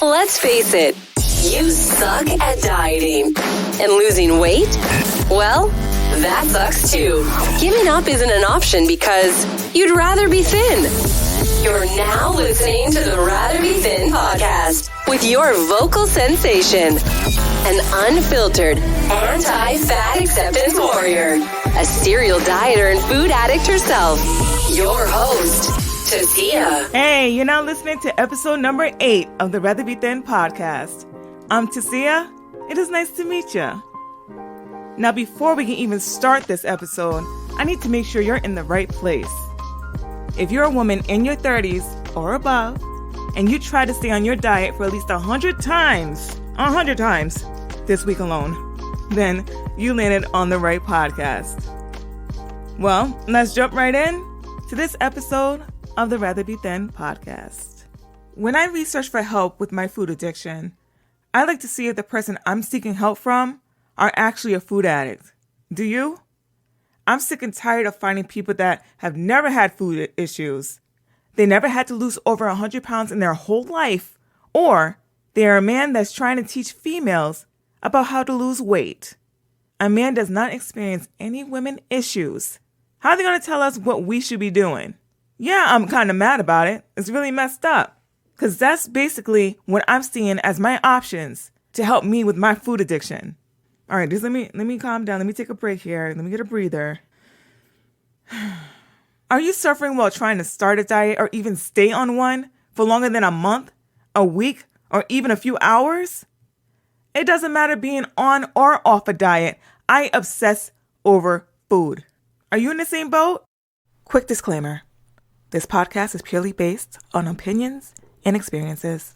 Let's face it, you suck at dieting. And losing weight? Well, that sucks too. Giving up isn't an option because you'd rather be thin. You're now listening to the Rather Be Thin podcast with your vocal sensation, an unfiltered, anti-fat acceptance warrior, a serial dieter and food addict herself, your host, Tasia. Hey, you're now listening to episode number 8 of the Rather Be Thin podcast. I'm Tasia. It is nice to meet you. Now, before we can even start this episode, I need to make sure you're in the right place. If you're a woman in your 30s or above, and you try to stay on your diet for at least 100 times this week alone, then you landed on the right podcast. Well, let's jump right in to this episode of the Rather Be Thin podcast. When I research for help with my food addiction, I like to see if the person I'm seeking help from are actually a food addict. Do you? I'm sick and tired of finding people that have never had food issues. They never had to lose over 100 pounds in their whole life, or they are a man that's trying to teach females about how to lose weight. A man does not experience any women issues. How are they going to tell us what we should be doing? Yeah, I'm kind of mad about it. It's really messed up. Because that's basically what I'm seeing as my options to help me with my food addiction. All right, just let me calm down. Let me take a break here. Let me get a breather. Are you suffering while trying to start a diet or even stay on one for longer than a month, a week, or even a few hours? It doesn't matter being on or off a diet. I obsess over food. Are you in the same boat? Quick disclaimer. This podcast is purely based on opinions and experiences.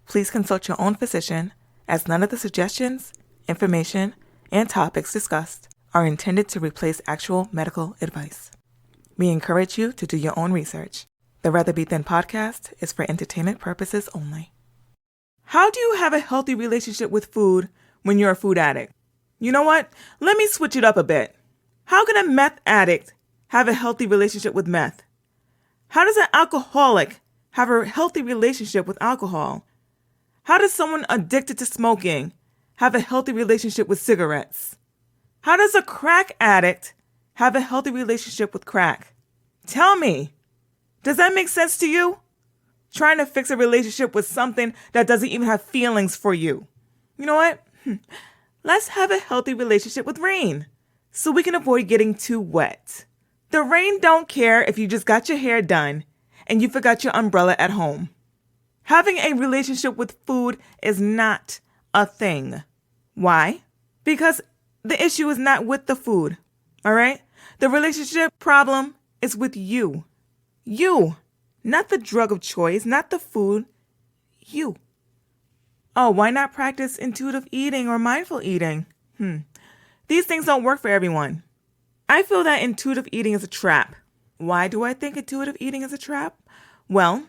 Please consult your own physician, as none of the suggestions, information, and topics discussed are intended to replace actual medical advice. We encourage you to do your own research. The Rather Be Thin podcast is for entertainment purposes only. How do you have a healthy relationship with food when you're a food addict? You know what? Let me switch it up a bit. How can a meth addict have a healthy relationship with meth? How does an alcoholic have a healthy relationship with alcohol? How does someone addicted to smoking have a healthy relationship with cigarettes? How does a crack addict have a healthy relationship with crack? Tell me, does that make sense to you? Trying to fix a relationship with something that doesn't even have feelings for you. You know what? Let's have a healthy relationship with rain so we can avoid getting too wet. The rain don't care if you just got your hair done and you forgot your umbrella at home. Having a relationship with food is not a thing. Why? Because the issue is not with the food, all right? The relationship problem is with you. You, not the drug of choice, not the food, you. Oh, why not practice intuitive eating or mindful eating? These things don't work for everyone. I feel that intuitive eating is a trap. Why do I think intuitive eating is a trap? Well,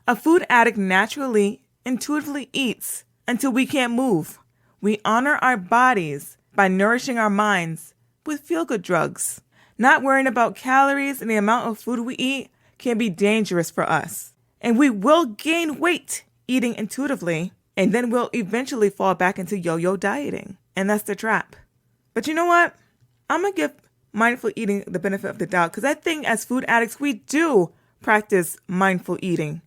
a food addict naturally, intuitively eats until we can't move. We honor our bodies by nourishing our minds with feel-good drugs. Not worrying about calories and the amount of food we eat can be dangerous for us. And we will gain weight eating intuitively, and then we'll eventually fall back into yo-yo dieting. And that's the trap. But you know what? I'm going to give mindful eating the benefit of the doubt, because I think as food addicts, we do practice mindful eating.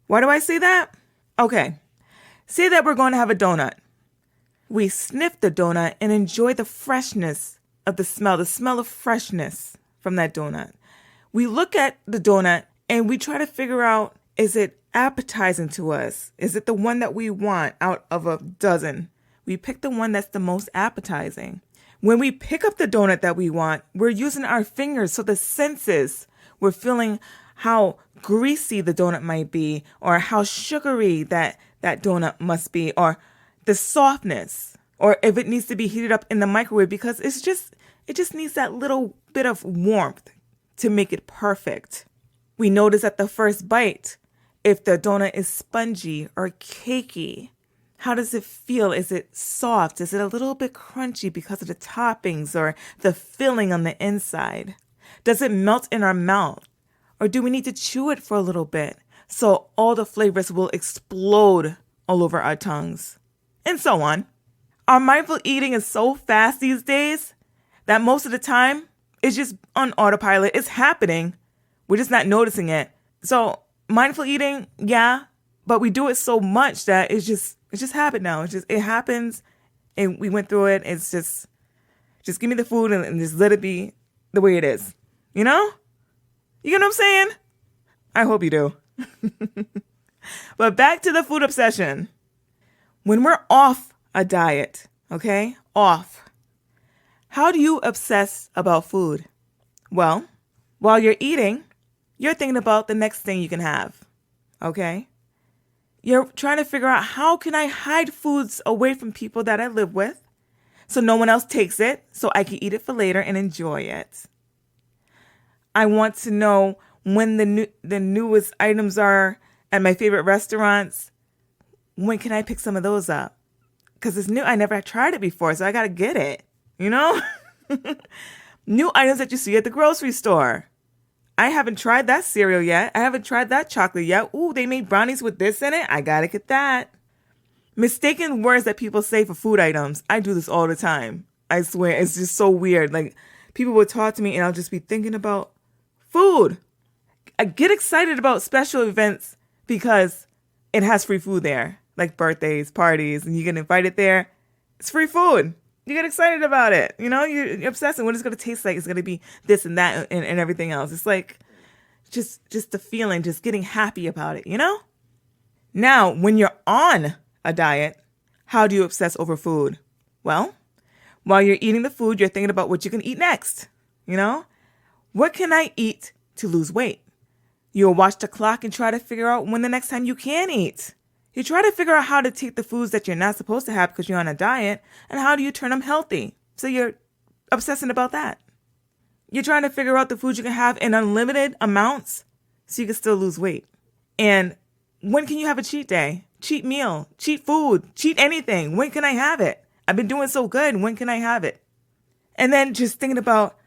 Why do I say that? Okay, say that we're going to have a donut. We sniff the donut and enjoy the freshness of the smell of freshness from that donut. We look at the donut and we try to figure out, is it appetizing to us? Is it the one that we want out of a dozen? We pick the one that's the most appetizing. When we pick up the donut that we want, we're using our fingers, so the senses, we're feeling how greasy the donut might be, or how sugary that donut must be, or the softness, or if it needs to be heated up in the microwave, because it just needs that little bit of warmth to make it perfect. We notice at the first bite if the donut is spongy or cakey. How does it feel? Is it soft? Is it a little bit crunchy because of the toppings or the filling on the inside? Does it melt in our mouth? Or do we need to chew it for a little bit so all the flavors will explode all over our tongues, and so on. Our mindful eating is so fast these days that most of the time it's just on autopilot. It's happening. We're just not noticing it. So mindful eating, yeah, but we do it so much that it's just habit now. It happens, and we went through it. It's just give me the food and just let it be the way it is. You know? You get what I'm saying? I hope you do. But back to the food obsession. When we're off a diet, okay? Off. How do you obsess about food? Well, while you're eating, you're thinking about the next thing you can have, okay? You're trying to figure out, how can I hide foods away from people that I live with so no one else takes it, so I can eat it for later and enjoy it? I want to know when the newest items are at my favorite restaurants. When can I pick some of those up? Because it's new. I never tried it before, so I got to get it, you know? New items that you see at the grocery store. I haven't tried that cereal yet. I haven't tried that chocolate yet. Ooh, they made brownies with this in it. I got to get that. Mistaken words that people say for food items. I do this all the time. I swear, it's just so weird. Like, people will talk to me and I'll just be thinking about food. I get excited about special events because it has free food there, like birthdays, parties, and you get invited there. It's free food. You get excited about it. You know, you're obsessed with what it's going to taste like. It's going to be this and that and everything else. It's like just the feeling, just getting happy about it, you know? Now, when you're on a diet, how do you obsess over food? Well, while you're eating the food, you're thinking about what you can eat next, you know? What can I eat to lose weight? You'll watch the clock and try to figure out when the next time you can eat. You try to figure out how to take the foods that you're not supposed to have because you're on a diet, and how do you turn them healthy? So you're obsessing about that. You're trying to figure out the foods you can have in unlimited amounts so you can still lose weight. And when can you have a cheat day? Cheat meal, cheat food, cheat anything. When can I have it? I've been doing so good. When can I have it? And then just thinking about,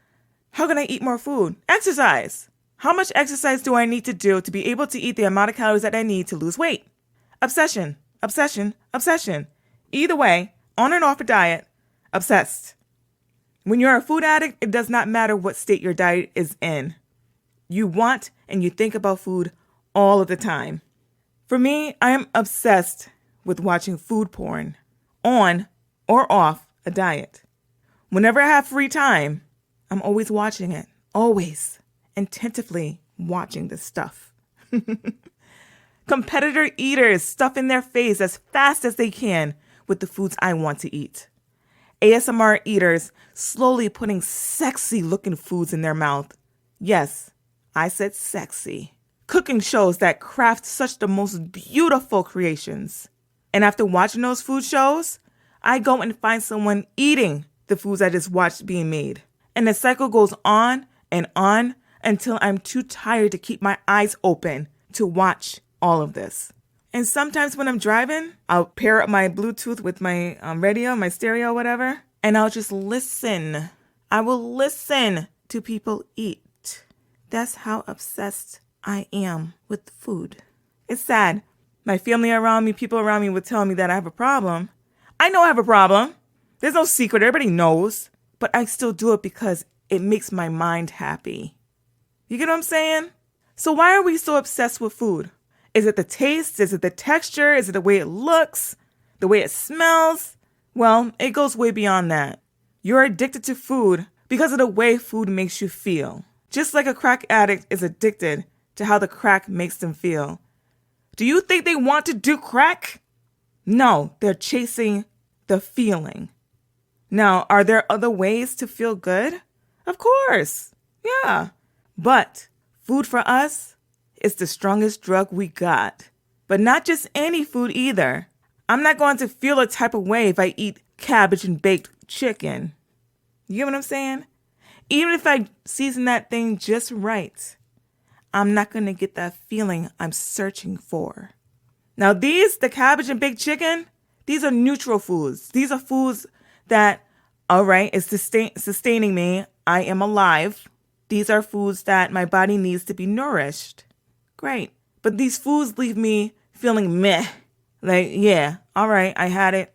how can I eat more food? Exercise. How much exercise do I need to do to be able to eat the amount of calories that I need to lose weight? Obsession, obsession, obsession. Either way, on and off a diet, obsessed. When you're a food addict, it does not matter what state your diet is in. You want and you think about food all of the time. For me, I am obsessed with watching food porn on or off a diet. Whenever I have free time, I'm always watching it. Always. Attentively watching this stuff. Competitor eaters stuffing their face as fast as they can with the foods I want to eat. ASMR eaters slowly putting sexy looking foods in their mouth. Yes, I said sexy. Cooking shows that craft such the most beautiful creations. And after watching those food shows, I go and find someone eating the foods I just watched being made. And the cycle goes on and on until I'm too tired to keep my eyes open to watch all of this. And sometimes when I'm driving, I'll pair up my Bluetooth with my radio, my stereo, whatever, and I'll just listen. I will listen to people eat. That's how obsessed I am with food. It's sad. My family around me, people around me would tell me that I have a problem. I know I have a problem. There's no secret. Everybody knows. But I still do it because it makes my mind happy. You get what I'm saying? So why are we so obsessed with food? Is it the taste? Is it the texture? Is it the way it looks? The way it smells? Well, it goes way beyond that. You're addicted to food because of the way food makes you feel. Just like a crack addict is addicted to how the crack makes them feel. Do you think they want to do crack? No, they're chasing the feeling. Now, are there other ways to feel good? Of course. Yeah. But food for us is the strongest drug we got. But not just any food either. I'm not going to feel a type of way if I eat cabbage and baked chicken. You get what I'm saying? Even if I season that thing just right, I'm not going to get that feeling I'm searching for. Now the cabbage and baked chicken, these are neutral foods. These are foods that, all right, it's sustaining me. I am alive. These are foods that my body needs to be nourished. Great. But these foods leave me feeling meh Like, yeah, all right, I had it.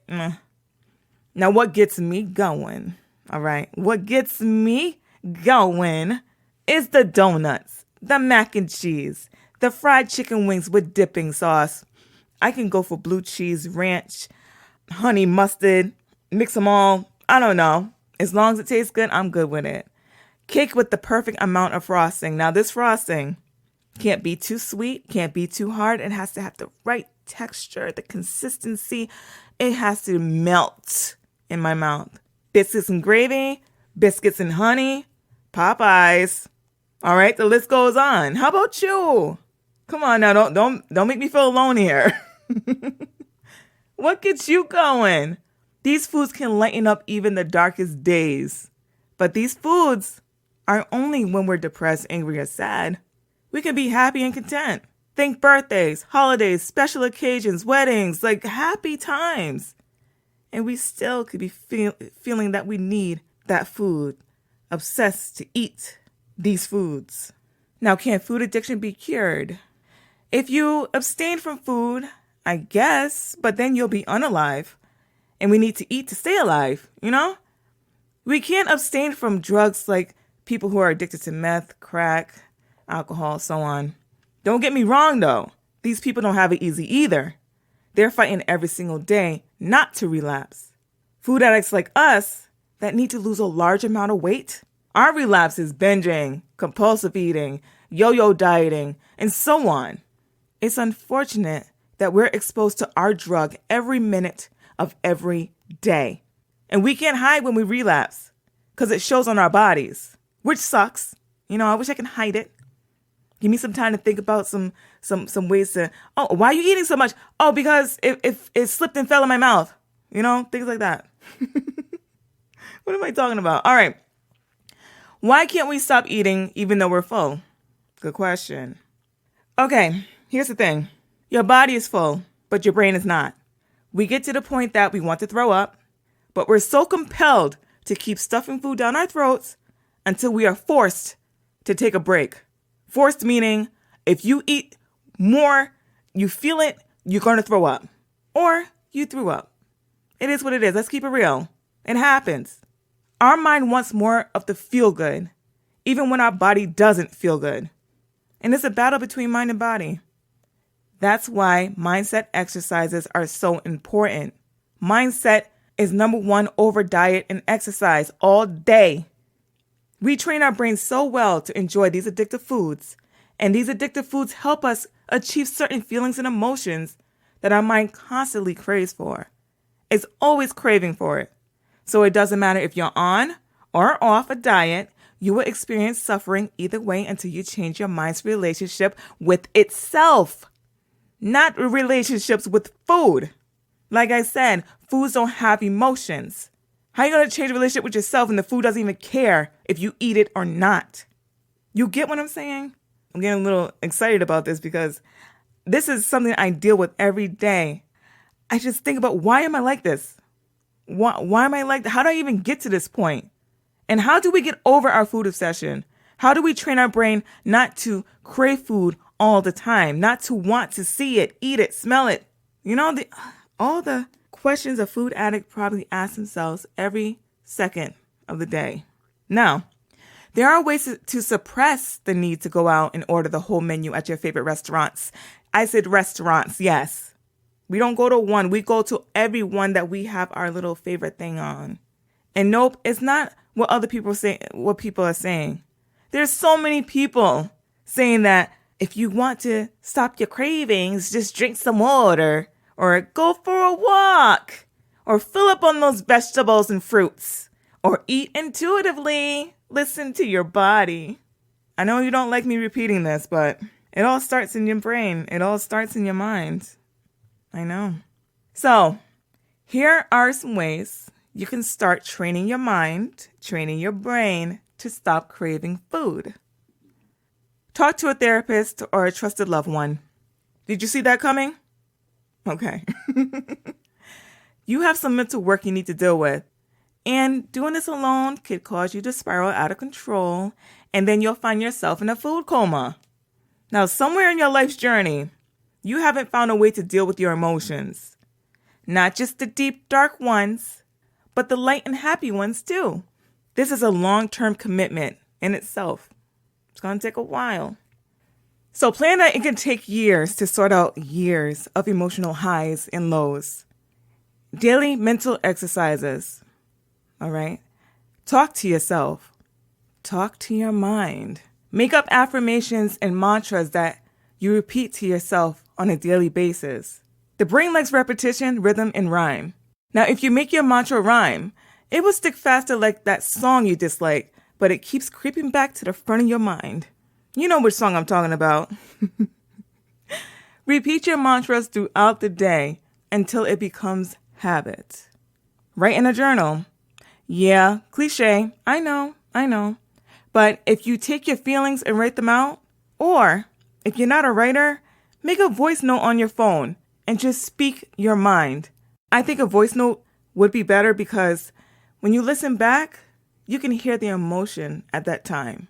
Now, what gets me going? All right, what gets me going is the donuts, the mac and cheese, the fried chicken wings with dipping sauce. I can go for blue cheese, ranch, honey mustard, mix them all. I don't know. As long as it tastes good, I'm good with it. Cake with the perfect amount of frosting. Now, this frosting can't be too sweet, can't be too hard. It has to have the right texture, the consistency. It has to melt in my mouth. Biscuits and gravy, biscuits and honey, Popeyes. All right, the list goes on. How about you? Come on now, don't make me feel alone here. What gets you going? These foods can lighten up even the darkest days. But these foods are only when we're depressed, angry, or sad. We can be happy and content. Think birthdays, holidays, special occasions, weddings, like happy times. And we still could be feeling that we need that food, obsessed to eat these foods. Now, can food addiction be cured? If you abstain from food, I guess, but then you'll be unalive. And we need to eat to stay alive, you know? We can't abstain from drugs like people who are addicted to meth, crack, alcohol, so on. Don't get me wrong, though. These people don't have it easy either. They're fighting every single day not to relapse. Food addicts like us that need to lose a large amount of weight, our relapse is binging, compulsive eating, yo-yo dieting, and so on. It's unfortunate that we're exposed to our drug every minute of every day. And we can't hide when we relapse because it shows on our bodies, which sucks. You know, I wish I could hide it. Give me some time to think about some ways to, oh, why are you eating so much? Oh, because it slipped and fell in my mouth. You know, things like that. What am I talking about? All right. Why can't we stop eating even though we're full? Good question. Okay, here's the thing. Your body is full, but your brain is not. We get to the point that we want to throw up, but we're so compelled to keep stuffing food down our throats until we are forced to take a break. Forced meaning if you eat more, you feel it, you're going to throw up. Or you threw up. It is what it is. Let's keep it real. It happens. Our mind wants more of the feel good, even when our body doesn't feel good. And it's a battle between mind and body. That's why mindset exercises are so important. Mindset is number one over diet and exercise all day. We train our brains so well to enjoy these addictive foods, and these addictive foods help us achieve certain feelings and emotions that our mind constantly craves for. It's always craving for it. So it doesn't matter if you're on or off a diet, you will experience suffering either way until you change your mind's relationship with itself, not relationships with food. Like I said, foods don't have emotions. How are you going to change a relationship with yourself and the food doesn't even care if you eat it or not? You get what I'm saying? I'm getting a little excited about this because this is something I deal with every day. I just think about, why am I like this? Why am I like that? How do I even get to this point? And how do we get over our food obsession? How do we train our brain not to crave food all the time, not to want to see it, eat it, smell it? You know, all the questions a food addict probably asks themselves every second of the day. Now, there are ways to suppress the need to go out and order the whole menu at your favorite restaurants. I said restaurants, yes. We don't go to one. We go to every one that we have our little favorite thing on. And nope, it's not what other people say, what people are saying. There's so many people saying that if you want to stop your cravings, just drink some water or go for a walk or fill up on those vegetables and fruits or eat intuitively. Listen to your body. I know you don't like me repeating this, but it all starts in your brain. It all starts in your mind. I know. So here are some ways you can start training your mind, training your brain to stop craving food. Talk to a therapist or a trusted loved one. Did you see that coming? Okay. You have some mental work you need to deal with. And doing this alone could cause you to spiral out of control, and then you'll find yourself in a food coma. Now, somewhere in your life's journey, you haven't found a way to deal with your emotions. Not just the deep, dark ones, but the light and happy ones too. This is a long-term commitment in itself. It's going to take a while. So plan that it can take years to sort out years of emotional highs and lows. Daily mental exercises. All right? Talk to yourself. Talk to your mind. Make up affirmations and mantras that you repeat to yourself on a daily basis. The brain likes repetition, rhythm, and rhyme. Now, if you make your mantra rhyme, it will stick faster like that song you dislike, but it keeps creeping back to the front of your mind. You know which song I'm talking about. Repeat your mantras throughout the day until it becomes habit. Write in a journal. Yeah, cliche, I know. But if you take your feelings and write them out, or if you're not a writer, make a voice note on your phone and just speak your mind. I think a voice note would be better because when you listen back, you can hear the emotion at that time.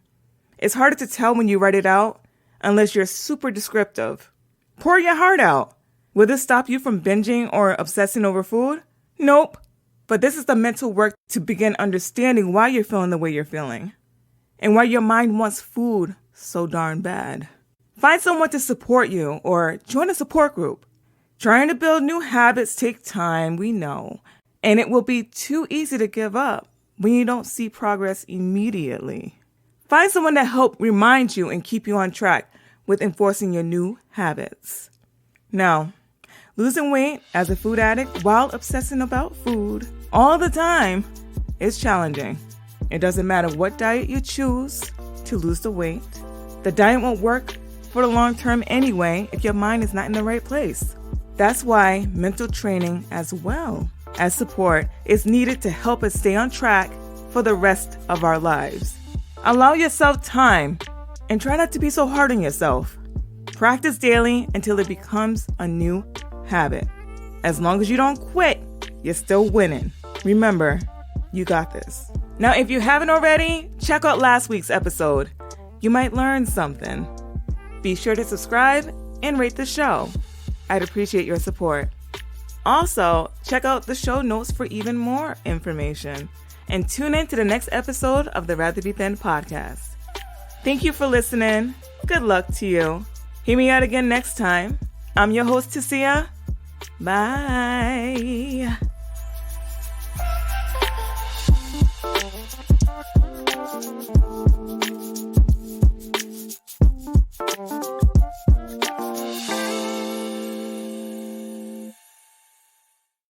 It's harder to tell when you write it out unless you're super descriptive. Pour your heart out. Will this stop you from binging or obsessing over food? Nope. But this is the mental work to begin understanding why you're feeling the way you're feeling and why your mind wants food so darn bad. Find someone to support you or join a support group. Trying to build new habits take time, we know, and it will be too easy to give up when you don't see progress immediately. Find someone to help remind you and keep you on track with enforcing your new habits. Now, losing weight as a food addict while obsessing about food all the time is challenging. It doesn't matter what diet you choose to lose the weight. The diet won't work for the long term anyway if your mind is not in the right place. That's why mental training as well as support is needed to help us stay on track for the rest of our lives. Allow yourself time and try not to be so hard on yourself. Practice daily until it becomes a new habit. As long as you don't quit, you're still winning. Remember, you got this. Now, if you haven't already, check out last week's episode. You might learn something. Be sure to subscribe and rate the show. I'd appreciate your support. Also, check out the show notes for even more information. And tune in to the next episode of the Rather Be Thin podcast. Thank you for listening. Good luck to you. Hear me out again next time. I'm your host, Tasia. Bye.